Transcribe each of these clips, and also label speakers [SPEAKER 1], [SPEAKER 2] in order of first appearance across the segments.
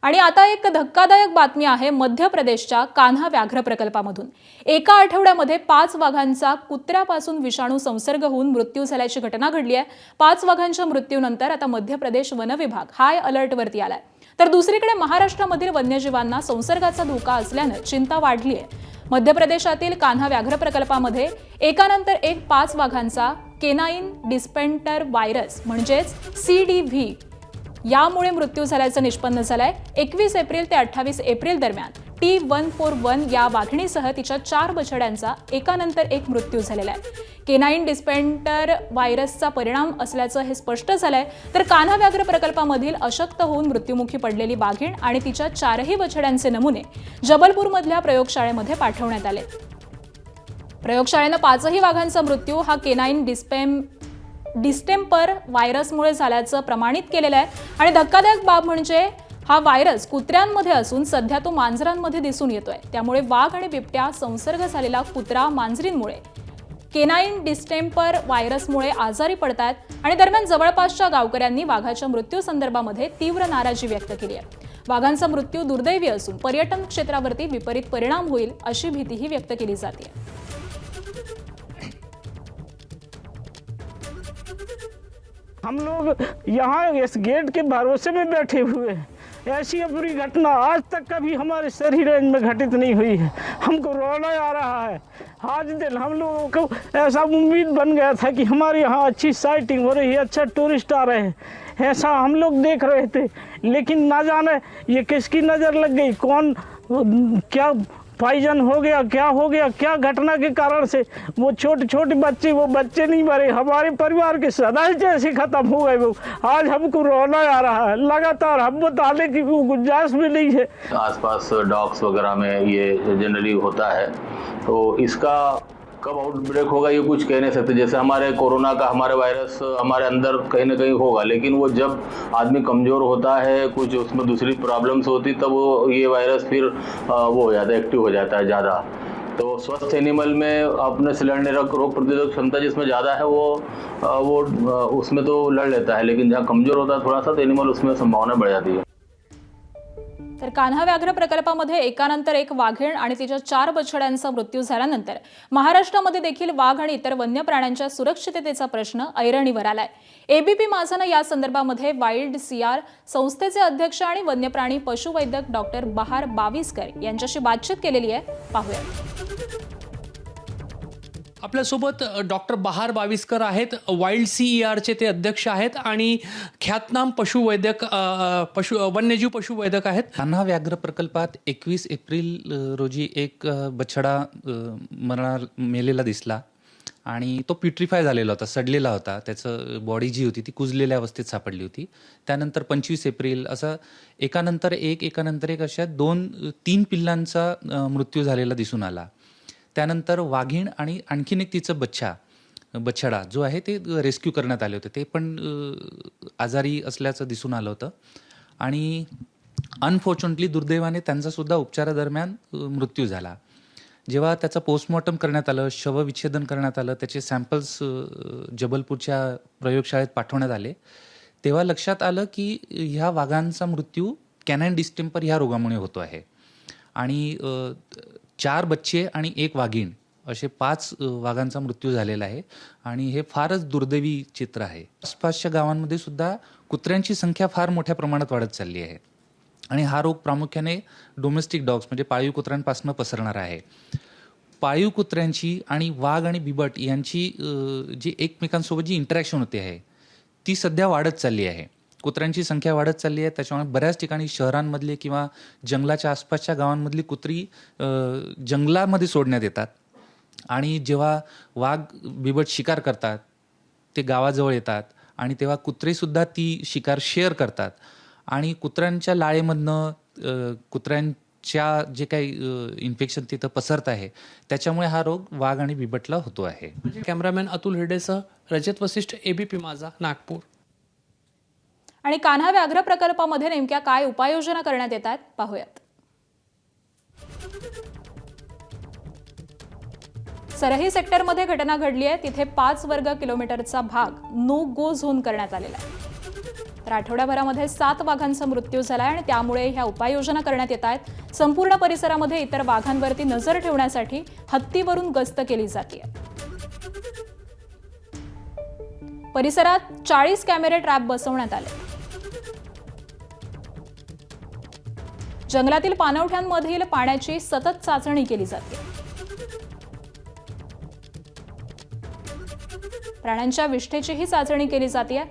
[SPEAKER 1] आणि आता एक धक्कादायक बातमी आहे मध्य प्रदेशच्या कान्हा व्याघ्र प्रकल्पामधून। एका आठवड्यामध्ये 5 वाघांचा कुत्र्यापासून विषाणू संसर्ग होऊन मृत्यू झाल्याची घटना घडली आहे। 5 वाघांच्या मृत्यूनंतर आता मध्य प्रदेश वन विभाग हाय अलर्टवरती आलाय। तर दुसरीकडे महाराष्ट्रामधील वन्यजीवांना संसर्गाचा धोका असल्याने चिंता वाढली आहे। मध्य प्रदेशातील कान्हा व्याघ्र प्रकल्पामध्ये एकानंतर एक 5 वाघांचा केनाइन डिस्पेंटर व्हायरस म्हणजेच CDV यामुळे मृत्यू झाल्याचं निष्पन्न झालंय। 21 एप्रिल ते 28 एप्रिल दरम्यान T141 या वाघिणीसह तिच्या 4 बछड्यांचा एकानंतर एक मृत्यू झालेला आहे। केनाइन डिस्पेंटर व्हायरसचा परिणाम असल्याचं हे स्पष्ट झालंय। तर कान्हा व्याघ्र प्रकल्पामधील अशक्त होऊन मृत्युमुखी पडलेली वाघीण आणि तिच्या 4ही बछड्यांचे नमुने जबलपूरमधल्या प्रयोगशाळेमध्ये पाठवण्यात आले। प्रयोगशाळेनं 5ही वाघांचा मृत्यू हा केनाइन डिस्टेम्पर व्हायरसमुळे झाल्याचं प्रमाणित केलेलं आहे। आणि धक्कादायक बाब म्हणजे हा व्हायरस कुत्र्यांमध्ये असून सध्या तो मांजरांमध्ये दिसून येतोय। त्यामुळे वाघ आणि बिबट्या संसर्ग झालेला कुत्रा मांजरींमुळे केनाइन डिस्टेम्पर व्हायरसमुळे आजारी पडतात। आणि दरम्यान जवळपासच्या गावकऱ्यांनी वाघाच्या मृत्यू संदर्भामध्ये तीव्र नाराजी व्यक्त केली आहे। वाघांचा मृत्यू दुर्दैवी असून पर्यटन क्षेत्रावरती विपरीत परिणाम होईल अशी भीतीही व्यक्त केली जाते।
[SPEAKER 2] हम लोग यहाँ इस गेट के भरोसे में बैठे हुए हैं। ऐसी बुरी घटना आज तक कभी हमारे शहरी रेंज में घटित नहीं हुई है। हमको रोना आ रहा है। आज दिन हम लोगों को ऐसा उम्मीद बन गया था कि हमारे यहाँ अच्छी साइटिंग हो रही है, अच्छा टूरिस्ट आ रहे हैं, ऐसा हम लोग देख रहे थे। लेकिन ना जाने ये किसकी नज़र लग गई, कौन क्या पॉइजन हो गया, क्या घटना के कारण से वो छोटे छोटे बच्चे, वो बच्चे नहीं मरे, हमारे परिवार के सदस्य जैसे खत्म हो गए। वो आज हमको रोना आ रहा है। लगातार हम बताने की गुंजाइश भी नहीं है।
[SPEAKER 3] आसपास डॉग्स वगैरह में ये जनरली होता है, तो इसका कब आउटब्रेक होगा ये कुछ कह नहीं सकते। जैसे हमारे कोरोना का हमारे वायरस हमारे अंदर कहीं ना कहीं होगा, लेकिन वो जब आदमी कमज़ोर होता है, कुछ उसमें दूसरी प्रॉब्लम्स होती, तब वो ये वायरस फिर वो हो जाता है, एक्टिव हो जाता है ज़्यादा। तो स्वस्थ एनिमल में अपने से लड़ने रोग प्रतिरोधक क्षमता जिसमें ज़्यादा है वो उसमें तो लड़ लेता है, लेकिन जहाँ कमज़ोर होता है थोड़ा सा, तो एनिमल उसमें संभावना बढ़ जाती है।
[SPEAKER 1] तर कान्हा व्याघ्र प्रकल्पामध्ये एकानंतर एक वाघीण आणि तिच्या 4 बछड्यांचा मृत्यू झाल्यानंतर महाराष्ट्रामध्ये देखील वाघ आणि इतर वन्य प्राण्यांच्या सुरक्षिततेचा प्रश्न ऐरणीवर आलाय। एबीपी माझानं या संदर्भामध्ये वाईल्ड सीआर संस्थेचे अध्यक्ष आणि वन्यप्राणी पशुवैद्यक डॉक्टर बहार बाविस्कर यांच्याशी बातचीत केलेली आहे। पाहूया।
[SPEAKER 4] आपल्यासोबत डॉक्टर बहार बाविस्कर आहेत, वाईल्ड CERचे ते अध्यक्ष आहेत आणि ख्यातनाम पशुवैद्यक वन्यजीव पशुवैद्यक आहेत।
[SPEAKER 5] कान्हा व्याघ्र प्रकल्पात 21 एप्रिल रोजी एक बछडा मेलेला दिसला आणि तो प्युट्रिफाय झालेला होता, सडलेला होता। त्याचं बॉडी जी होती ती कुजलेल्या अवस्थेत सापडली होती। त्यानंतर 25 एप्रिल असं एकानंतर एक अशा 2-3 पिल्लांचा मृत्यू झालेला दिसून आला। त्यानंतर वाघीण आणि आणखीन एक तिचं बछडा जो आहे ते रेस्क्यू करण्यात आले होते। ते पण आजारी असल्याचं दिसून आलं होतं आणि अनफॉर्च्युनेटली दुर्दैवाने त्यांचा सुद्धा उपचारादरम्यान मृत्यू झाला। जेव्हा त्याचं पोस्टमॉर्टम करण्यात आलं, शवविच्छेदन करण्यात आलं, त्याचे सॅम्पल्स जबलपूरच्या प्रयोगशाळेत पाठवण्यात आले, तेव्हा लक्षात आलं की ह्या वाघांचा मृत्यू कॅनाइन डिस्टेम्पर ह्या रोगामुळे होतो आहे। आणि 4 बच्चे आणि 1 वाघीण असे 5 वाघांचा मृत्यू झालेला आहे आणि हे फारच दुर्दैवी चित्र आहे। आसपासच्या गावांमध्ये सुद्धा कुत्र्यांची संख्या फार मोठ्या प्रमाणात वाढत चालली आहे आणि हा रोग प्रामुख्याने डोमेस्टिक डॉग्स म्हणजे पाळीव कुत्र्यांपासून पसरणारा आहे। पाळीव कुत्र्यांची आणि वाघ आणि बिबट यांची जी एकमेकांसोबत जी इंटरॅक्शन होते आहे ती सध्या वाढत चालली आहे। कुत्र्यांची संख्या वाढत चालली आहे, त्याच्यामुळे बऱ्याच ठिकाणी शहरांमधले किंवा जंगलाच्या आसपासच्या गावांमधली कुत्री जंगलामध्ये सोडण्यात येतात आणि जेव्हा वाघ बिबट शिकार करतात ते गावाजवळ येतात आणि तेव्हा कुत्रेसुद्धा ती शिकार शेअर करतात आणि कुत्र्यांच्या लाळेमधनं कुत्र्यांच्या जे काही इन्फेक्शन तिथं पसरत आहे त्याच्यामुळे हा रोग वाघ आणि बिबटला होतो आहे।
[SPEAKER 4] कॅमेरामॅन अतुल हिरडेसह रजत वसिष्ठ, एबीपी माझा, नागपूर।
[SPEAKER 1] आणि कान्हा व्याघ्र प्रकल्पामध्ये नेमक्या काय उपाययोजना करण्यात येतात पाहूयात। सरही सेक्टरमध्ये घटना घडली आहे। तिथे 5 वर्ग किलोमीटरचा भाग नो गो झोन करण्यात आलेला आहे। तर आठवड्याभरामध्ये 7 वाघांचा मृत्यू झाला आणि त्यामुळे ह्या उपाययोजना करण्यात येत आहेत. संपूर्ण परिसरामध्ये इतर वाघांवरती नजर ठेवण्यासाठी हत्तीवरून गस्त केली जाते. परिसरात 40 कॅमेरे ट्रॅप बसवण्यात आले. जंगलातील पाणवठ्यांमधील पाण्याची सतत चाचणी केली जाते. प्राण्यांच्या विष्ठेचीही चाचणी केली जाते.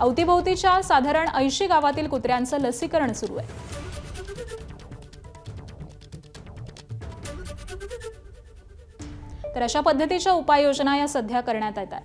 [SPEAKER 1] अवतीभोवतीच्या साधारण 80 गावातील कुत्र्यांचं लसीकरण सुरू आहे. तर अशा पद्धतीच्या उपाययोजना या सध्या करण्यात येतात.